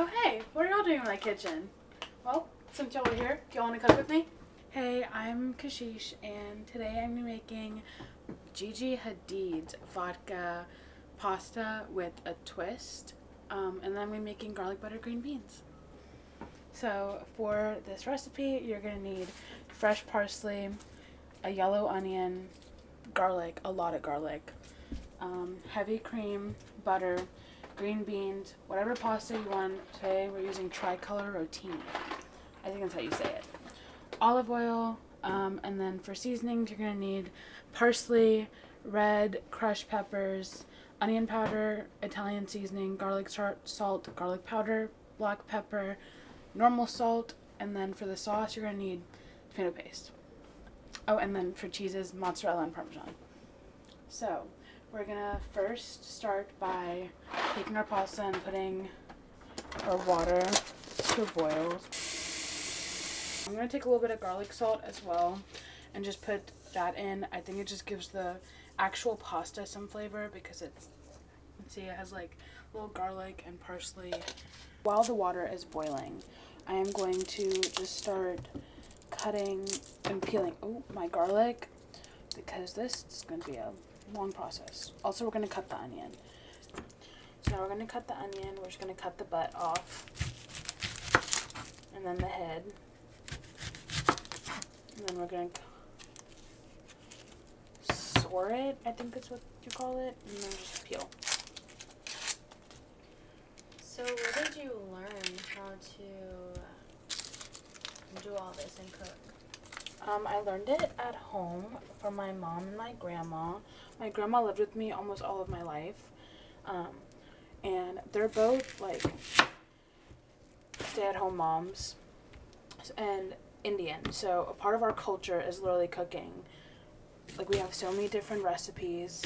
Oh hey, what are y'all doing in my kitchen? Well, since y'all are here, do y'all want to cook with me? Hey, I'm Kashish, and today I'm making Gigi Hadid's vodka pasta with a twist, and then I'm making garlic butter green beans. So for this recipe, you're going to need fresh parsley, a yellow onion, garlic, a lot of garlic, heavy cream, butter, green beans, whatever pasta you want. Today we're using tricolor rotini. I think that's how you say it. Olive oil, and then for seasonings you're going to need parsley, red crushed peppers, onion powder, Italian seasoning, garlic salt, garlic powder, black pepper, normal salt, and then for the sauce you're going to need tomato paste. Oh, and then for cheeses, mozzarella and Parmesan. So we're gonna first start by taking our pasta and putting our water to boil. I'm gonna take a little bit of garlic salt as well and just put that in. I think it just gives the actual pasta some flavor because see, it has like little garlic and parsley. While the water is boiling, I am going to just start cutting and peeling my garlic because this is going to be a long process. Also, we're going to cut the onion. So now we're going to cut the onion. We're just going to cut the butt off. And then the head. And then we're going to sore it, I think that's what you call it. And then just peel. So where did you learn how to do all this and cook? I learned it at home from my mom and my grandma. My grandma lived with me almost all of my life. And they're both like stay-at-home moms and Indian. So a part of our culture is literally cooking. Like we have so many different recipes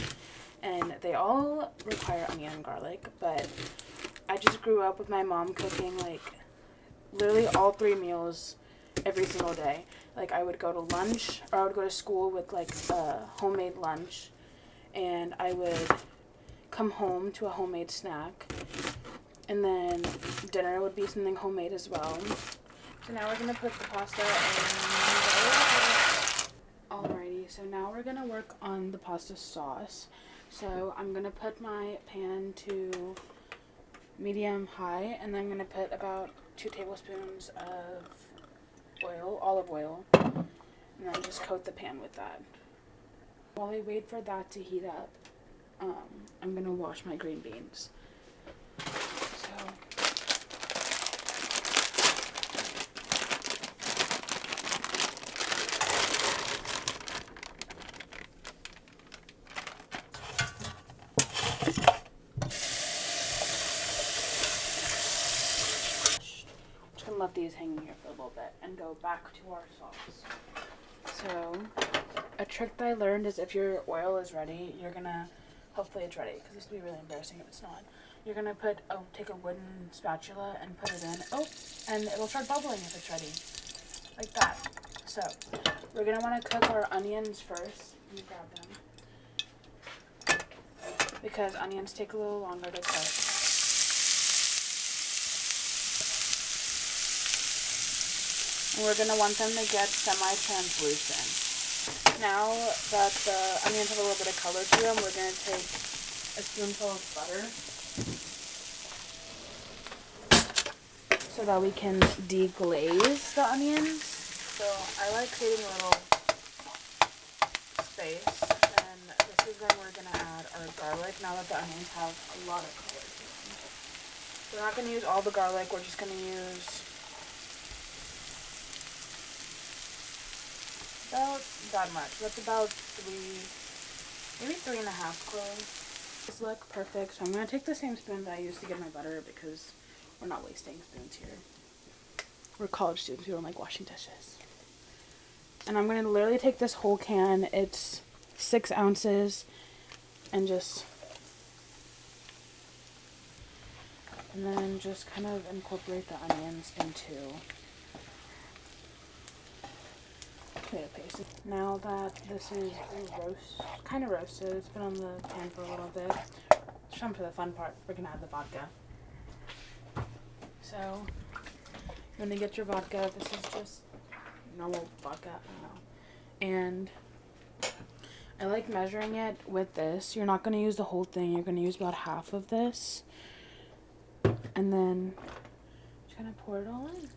and they all require onion and garlic, but I just grew up with my mom cooking like literally all 3 meals every single day. Like I would go to lunch or I would go to school with like a homemade lunch and I would come home to a homemade snack and then dinner would be something homemade as well. So now we're going to put the pasta in. Alrighty, so now we're going to work on the pasta sauce. So I'm going to put my pan to medium high and then I'm going to put about 2 tablespoons of olive oil, and then just coat the pan with that. While I wait for that to heat up, I'm gonna wash my green beans. Let these hang here for a little bit and go back to our sauce. So a trick that I learned is if your oil is ready, you're gonna, hopefully it's ready because this will be really embarrassing if it's not. You're gonna take a wooden spatula and put it in, and it'll start bubbling if it's ready, like that. So we're gonna want to cook our onions first. Let me grab them because onions take a little longer to cook. And we're going to want them to get semi-translucent. Now that the onions have a little bit of color to them, we're going to take a spoonful of butter so that we can deglaze the onions. So I like creating a little space. And this is when we're going to add our garlic now that the onions have a lot of color to them. We're not going to use all the garlic, we're just going to use about that much. That's about 3, maybe 3.5 cloves. These look perfect. So I'm going to take the same spoon that I used to get my butter because we're not wasting spoons here. We're college students. We don't like washing dishes. And I'm going to literally take this whole can. It's 6 ounces. And then just kind of incorporate the onions into tomato paste. Now that this is kind of roasted, it's been on the pan for a little bit. It's time for the fun part. We're gonna add the vodka. So So when you get your vodka, this is just normal vodka, I don't know. And I like measuring it with this. You're not going to use the whole thing. You're going to use about half of this. And then just going to pour it all in.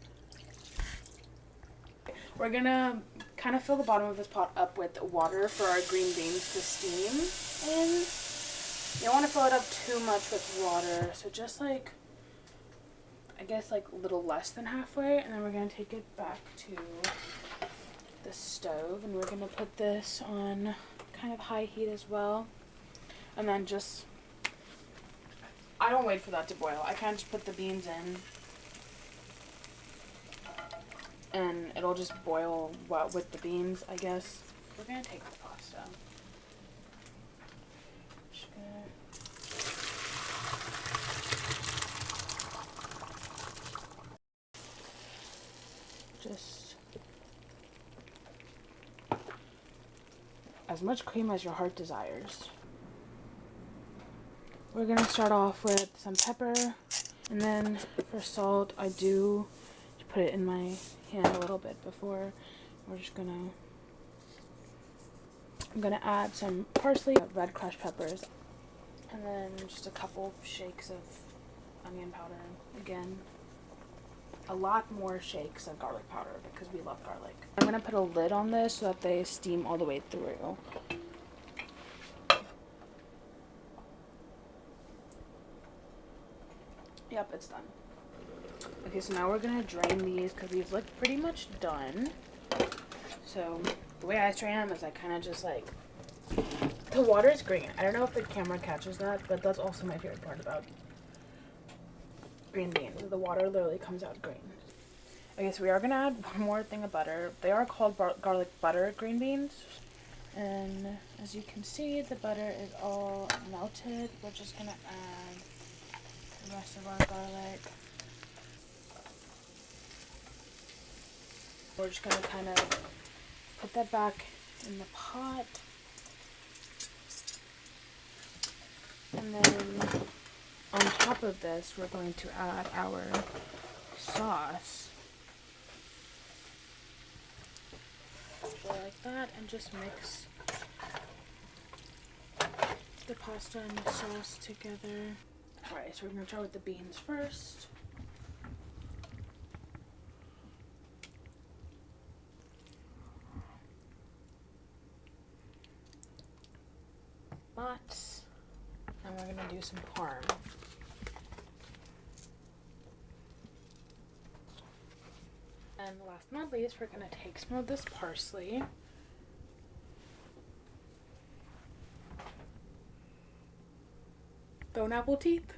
We're going to kind of fill the bottom of this pot up with water for our green beans to steam in. You don't want to fill it up too much with water. So just like, I guess like a little less than halfway. And then we're going to take it back to the stove. And we're going to put this on kind of high heat as well. And then just, I don't wait for that to boil. I kind of just put the beans in. And it'll just boil with the beans, I guess. We're going to take the pasta. Just as much cream as your heart desires. We're going to start off with some pepper. And then for salt, I do put it in my hand a little bit before. I'm gonna add some parsley, red crushed peppers, and then just a couple shakes of onion powder. Again, a lot more shakes of garlic powder because we love garlic. I'm gonna put a lid on this so that they steam all the way through. Yep, it's done. Okay, so now we're gonna drain these because these look pretty much done. So the way I strain them is I kind of just like, the water is green. I don't know if the camera catches that, but that's also my favorite part about green beans. The water literally comes out green. Okay, so we are gonna add one more thing of butter. They are called garlic butter green beans. And as you can see, the butter is all melted. We're just gonna add the rest of our garlic. We're just going to kind of put that back in the pot. And then on top of this, we're going to add our sauce. Like that, and just mix the pasta and the sauce together. Alright, so we're going to start with the beans first. And we're going to do some parm. And last but not least, we're going to take some of this parsley. Bone apple teeth.